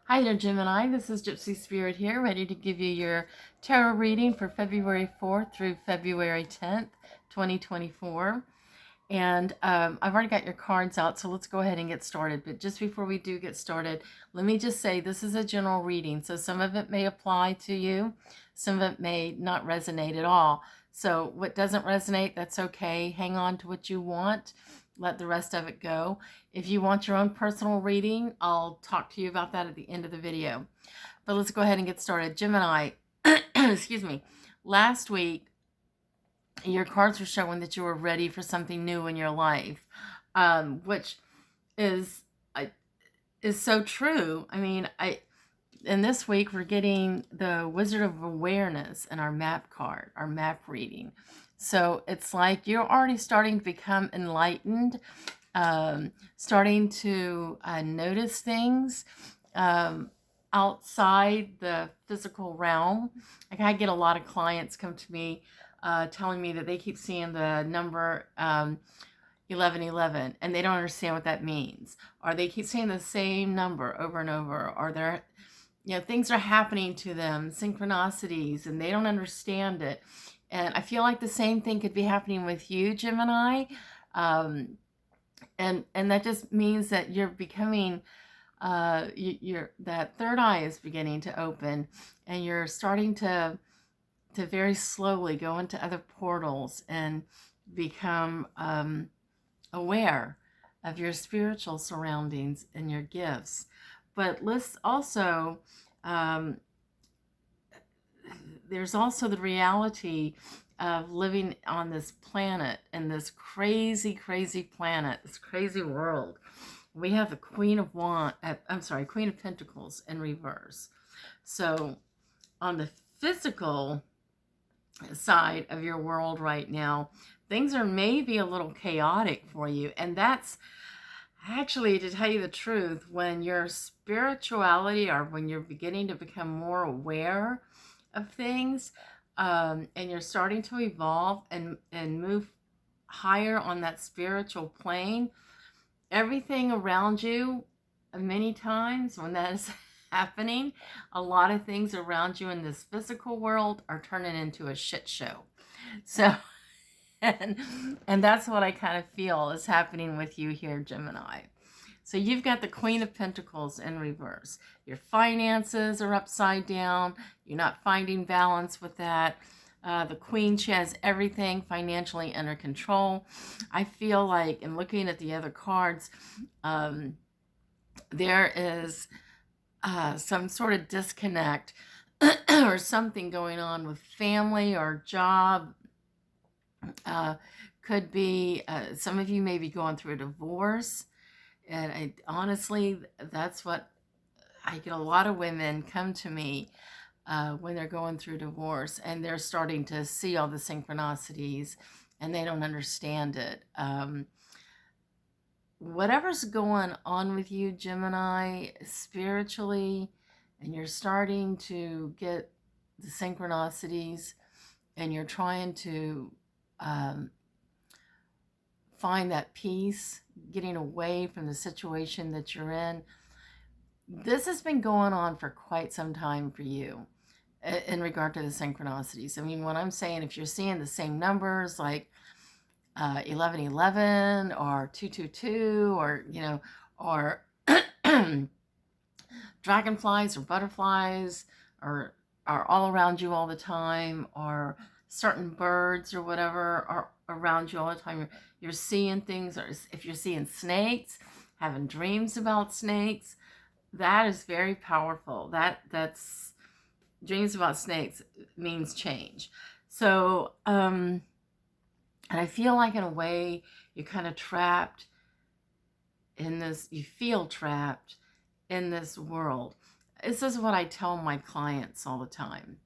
Hi there, Gemini. This is Gypsy Spirit here, ready to give you your tarot reading for February 4th through February 10th, 2024. And I've already got your cards out, so let's go ahead and get started. But just before we do get started, let me just say this is a general reading, so some of it may apply to you, some of it may not resonate at all. So what doesn't resonate, that's okay. Hang on to what you want. Let the rest of it go. If you want your own personal reading, I'll talk to you about that at the end of the video. But let's go ahead and get started. Gemini, excuse me. Last week, your cards were showing that you were ready for something new in your life, which is so true. I mean, and this week we're getting the Wizard of Awareness in our map card, our map reading. So it's like you're already starting to become enlightened, starting to notice things outside the physical realm. Like I get a lot of clients come to me telling me that they keep seeing the number 1111 and they don't understand what that means, or they keep seeing the same number over and over, or they're things are happening to them, synchronicities, and they don't understand it. And I feel like the same thing could be happening with you, Gemini. And that just means that you're becoming, that third eye is beginning to open, and you're starting to very slowly go into other portals and become aware of your spiritual surroundings and your gifts. But let's also, there's also the reality of living on this planet, and this crazy, crazy planet, this crazy world. We have the Queen of Queen of Pentacles in reverse. So on the physical side of your world right now, things are maybe a little chaotic for you. And that's actually, to tell you the truth, when your spirituality, or when you're beginning to become more aware of things, and you're starting to evolve and move higher on that spiritual plane, everything around you, many times when that is happening, a lot of things around you in this physical world are turning into a shit show. So and that's what I kind of feel is happening with you here, Gemini. So you've got the Queen of Pentacles in reverse. Your finances are upside down. You're not finding balance with that. The Queen, she has everything financially under control. I feel like, in looking at the other cards, there is some sort of disconnect or something going on with family or job. Could be some of you may be going through a divorce. And honestly, that's what I get. A lot of women come to me when they're going through divorce, and they're starting to see all the synchronicities, and they don't understand it. Whatever's going on with you, Gemini, spiritually, and you're starting to get the synchronicities, and you're trying to find that peace, getting away from the situation that you're in. This has been going on for quite some time for you in regard to the synchronicities. I mean, when I'm saying, if you're seeing the same numbers like 1111 or 222, or or dragonflies or butterflies are all around you all the time, or certain birds or whatever are around you all the time. You're seeing things, or if you're seeing snakes, having dreams about snakes, that is very powerful. That's dreams about snakes means change. So, and I feel like, in a way, you're kind of trapped in this, you feel trapped in this world. This is what I tell my clients all the time.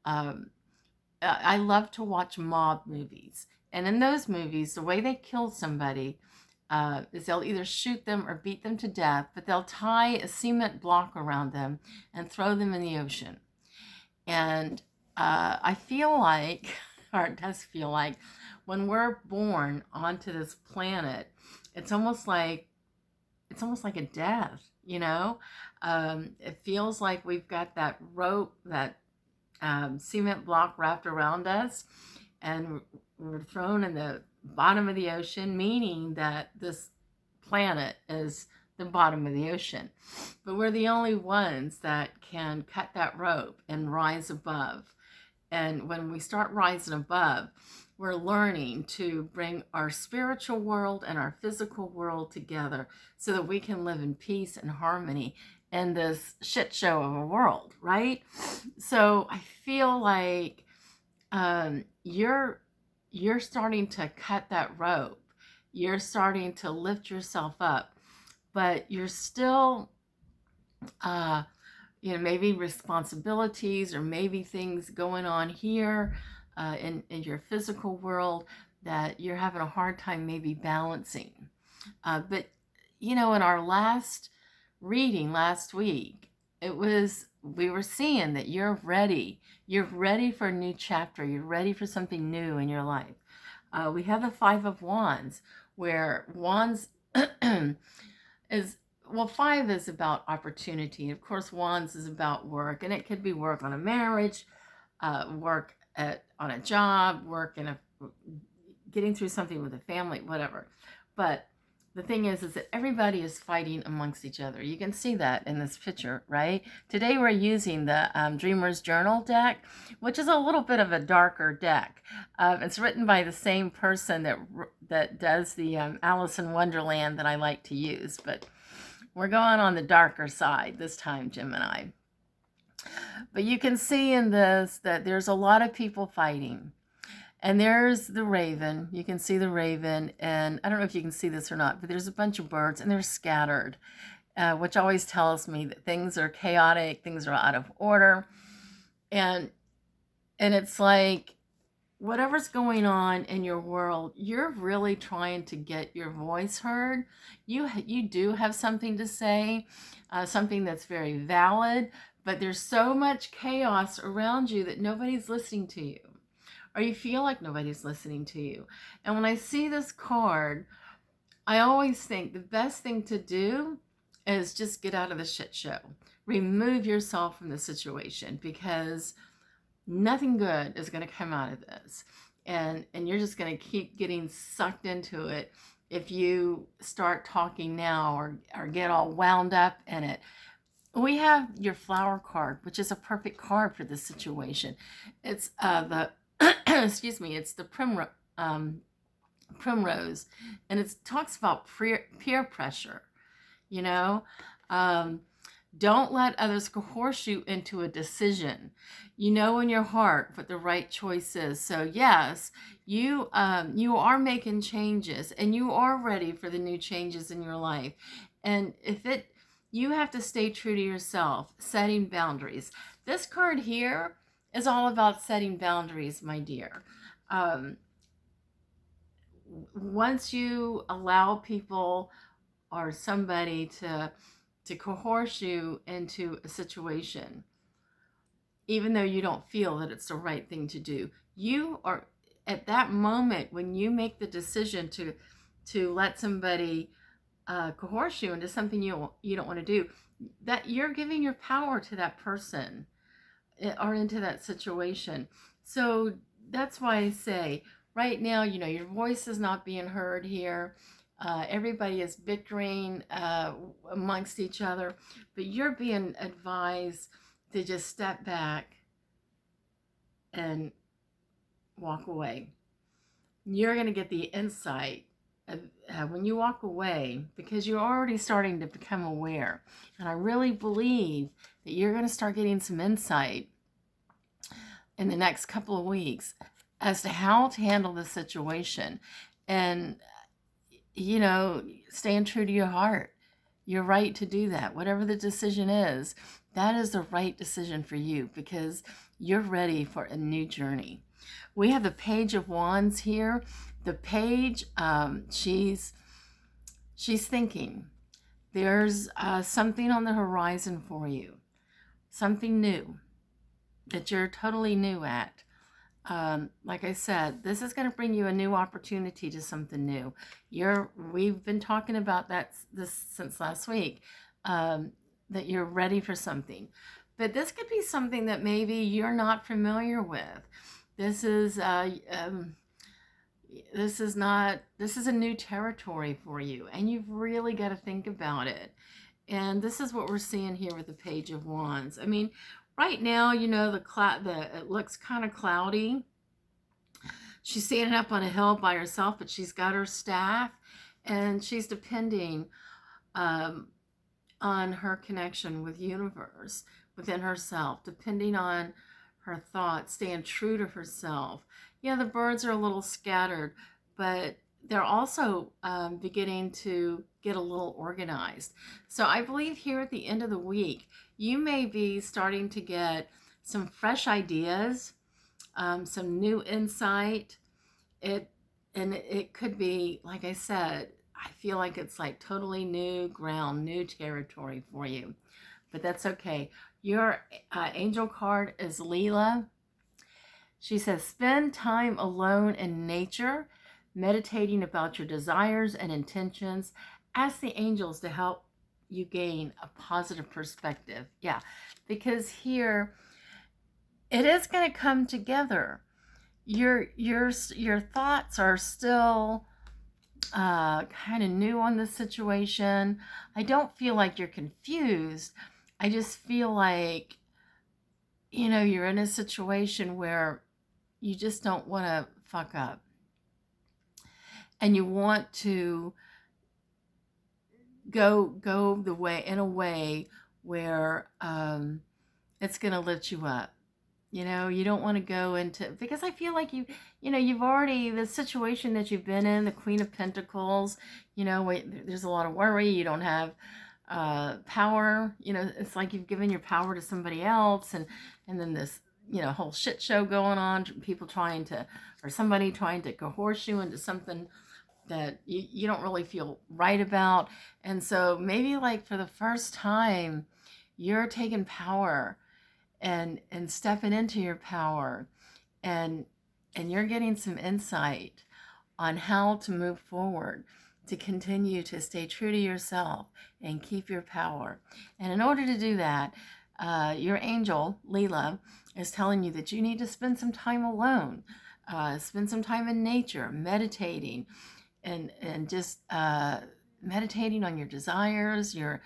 I love to watch mob movies. And in those movies, the way they kill somebody is they'll either shoot them or beat them to death, but they'll tie a cement block around them and throw them in the ocean. And I feel like, or it does feel like, when we're born onto this planet, it's almost like it's almost like a death, you know? It feels like we've got that rope, that cement block wrapped around us, and we're thrown in the bottom of the ocean, meaning that this planet is the bottom of the ocean. But we're the only ones that can cut that rope and rise above. And when we start rising above, we're learning to bring our spiritual world and our physical world together so that we can live in peace and harmony in this shit show of a world, right? So I feel like you're starting to cut that rope. You're starting to lift yourself up, but you're still maybe responsibilities or maybe things going on here in your physical world that you're having a hard time maybe balancing. But in our last reading last week, we were seeing that you're ready. You're ready for a new chapter. You're ready for something new in your life. We have the Five of Wands, where Wands is, well, five is about opportunity. Of course, Wands is about work, and it could be work on a marriage, work on a job, work in getting through something with a family, whatever. But the thing is that everybody is fighting amongst each other. You can see that in this picture, right? Today we're using the Dreamer's Journal deck, which is a little bit of a darker deck. It's written by the same person that does the Alice in Wonderland that I like to use, but we're going on the darker side this time, Gemini. But you can see in this that there's a lot of people fighting. And there's the raven. You can see the raven. And I don't know if you can see this or not, but there's a bunch of birds and they're scattered, which always tells me that things are chaotic, things are out of order. And it's like, whatever's going on in your world, you're really trying to get your voice heard. You do have something to say, something that's very valid, but there's so much chaos around you that nobody's listening to you, or you feel like nobody's listening to you. And when I see this card, I always think the best thing to do is just get out of the shit show. Remove yourself from the situation, because nothing good is going to come out of this. And you're just going to keep getting sucked into it if you start talking now or get all wound up in it. We have your flower card, which is a perfect card for this situation. It's excuse me, it's the primrose, and it talks about peer pressure. Don't let others coerce you into a decision. You know in your heart what the right choice is. So yes, you are making changes, and you are ready for the new changes in your life. And you have to stay true to yourself, setting boundaries. This card here is all about setting boundaries, my dear. Once you allow people or somebody to coerce you into a situation, even though you don't feel that it's the right thing to do, you are at that moment when you make the decision to let somebody coerce you into something you don't want to do, that you're giving your power to that person or into that situation. So that's why I say right now, your voice is not being heard here. Everybody is bickering amongst each other, but you're being advised to just step back and walk away. You're going to get the insight when you walk away, because you're already starting to become aware. And I really believe that you're going to start getting some insight in the next couple of weeks as to how to handle the situation. And staying true to your heart. You're right to do that. Whatever the decision is, that is the right decision for you, because you're ready for a new journey. We have the Page of Wands here. The page, she's thinking. There's something on the horizon for you, something new that you're totally new at. like I said, this is going to bring you a new opportunity to something new. We've been talking about this since last week, that you're ready for something. But this could be something that maybe you're not familiar with. This is this is a new territory for you, and you've really got to think about it. And this is what we're seeing here with the Page of Wands. I mean, right now, it looks kind of cloudy. She's standing up on a hill by herself, but she's got her staff, and she's depending on her connection with universe, within herself, depending on her thoughts, staying true to herself. Yeah, the birds are a little scattered, but they're also beginning to get a little organized. So I believe here at the end of the week, you may be starting to get some fresh ideas, some new insight. It could be, like I said, I feel like it's like totally new ground, new territory for you. But that's okay. Your angel card is Leela. She says, spend time alone in nature, meditating about your desires and intentions. Ask the angels to help you gain a positive perspective. Yeah, because here it is going to come together. Your thoughts are still kind of new on this situation. I don't feel like you're confused. I just feel like, you're in a situation where you just don't want to fuck up. And you want to go the way, in a way where it's going to lift you up. You don't want to go into, because I feel like you've already, the situation that you've been in, the Queen of Pentacles, there's a lot of worry. You don't have power. It's like you've given your power to somebody else, and then this, whole shit show going on, people trying to, or somebody trying to coerce you into something that you don't really feel right about. And so maybe like for the first time, you're taking power and stepping into your power, and you're getting some insight on how to move forward, to continue to stay true to yourself and keep your power. And in order to do that, your angel Leela is telling you that you need to spend some time alone, spend some time in nature, meditating, and just meditating on your desires, your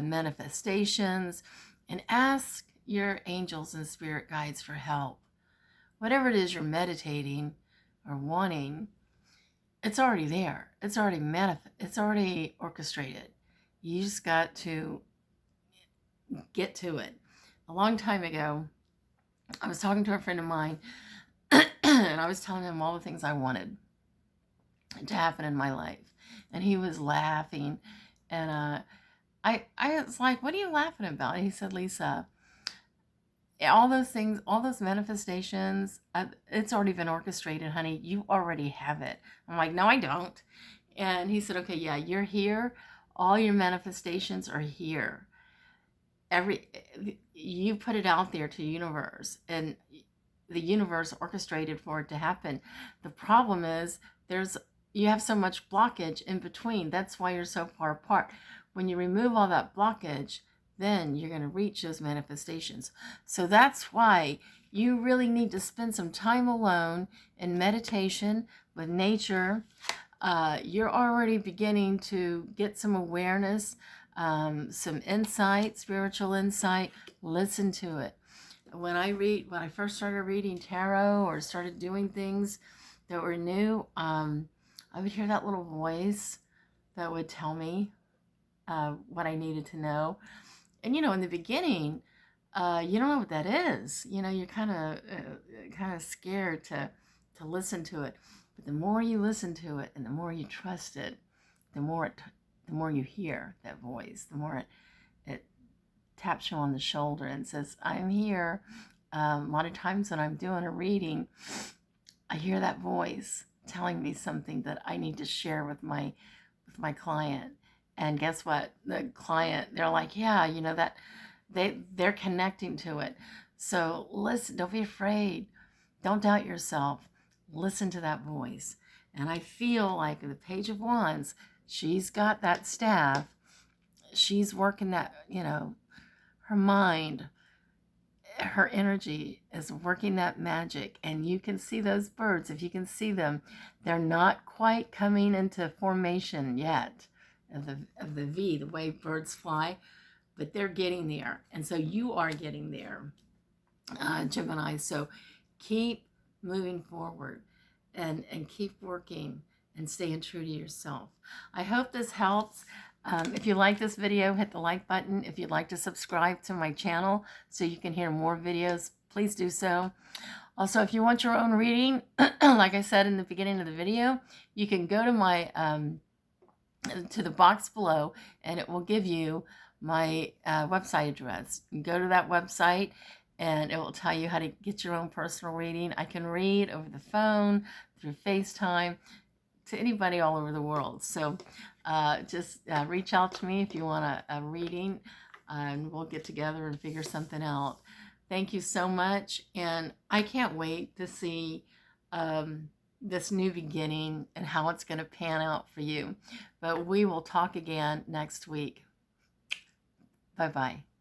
manifestations, and ask your angels and spirit guides for help. Whatever it is you're meditating or wanting, it's already there. It's already it's already orchestrated. You just got to get to it. A long time ago, I was talking to a friend of mine, and I was telling him all the things I wanted to happen in my life, and he was laughing, and I was like, "What are you laughing about?" And he said, "Lisa, all those things, all those manifestations, it's already been orchestrated, honey. You already have it." I'm like, "No, I don't." And he said, "Okay, yeah, you're here. All your manifestations are here. You put it out there to the universe, and the universe orchestrated for it to happen. The problem is you have so much blockage in between. That's why you're so far apart. When you remove all that blockage, then you're going to reach those manifestations. So that's why you really need to spend some time alone in meditation with nature. You're already beginning to get some awareness, some insight, spiritual insight. Listen to it. When I first started reading tarot or started doing things that were new, I would hear that little voice that would tell me what I needed to know. And in the beginning, you don't know what that is. You're kind of scared to listen to it. But the more you listen to it, and the more you trust it, the more you hear that voice, the more it taps you on the shoulder and says, "I'm here." A lot of times when I'm doing a reading, I hear that voice telling me something that I need to share with my client. And guess what? The client, they're like, "Yeah, that they're connecting to it." So listen, don't be afraid. Don't doubt yourself. Listen to that voice. And I feel like the Page of Wands, she's got that staff. She's working that, her mind, her energy is working that magic. And you can see those birds. If you can see them, they're not quite coming into formation yet of the V, the way birds fly, but they're getting there. And so you are getting there, Gemini. So keep moving forward and keep working and staying true to yourself. I hope this helps. If you like this video, hit the like button. If you'd like to subscribe to my channel so you can hear more videos, please do so. Also, if you want your own reading, like I said in the beginning of the video, you can go to my to the box below, and it will give you my website address. You go to that website, and it will tell you how to get your own personal reading. I can read over the phone, through FaceTime, to anybody all over the world. So just reach out to me if you want a reading, and we'll get together and figure something out. Thank you so much, and I can't wait to see this new beginning and how it's going to pan out for you. But we will talk again next week. Bye-bye.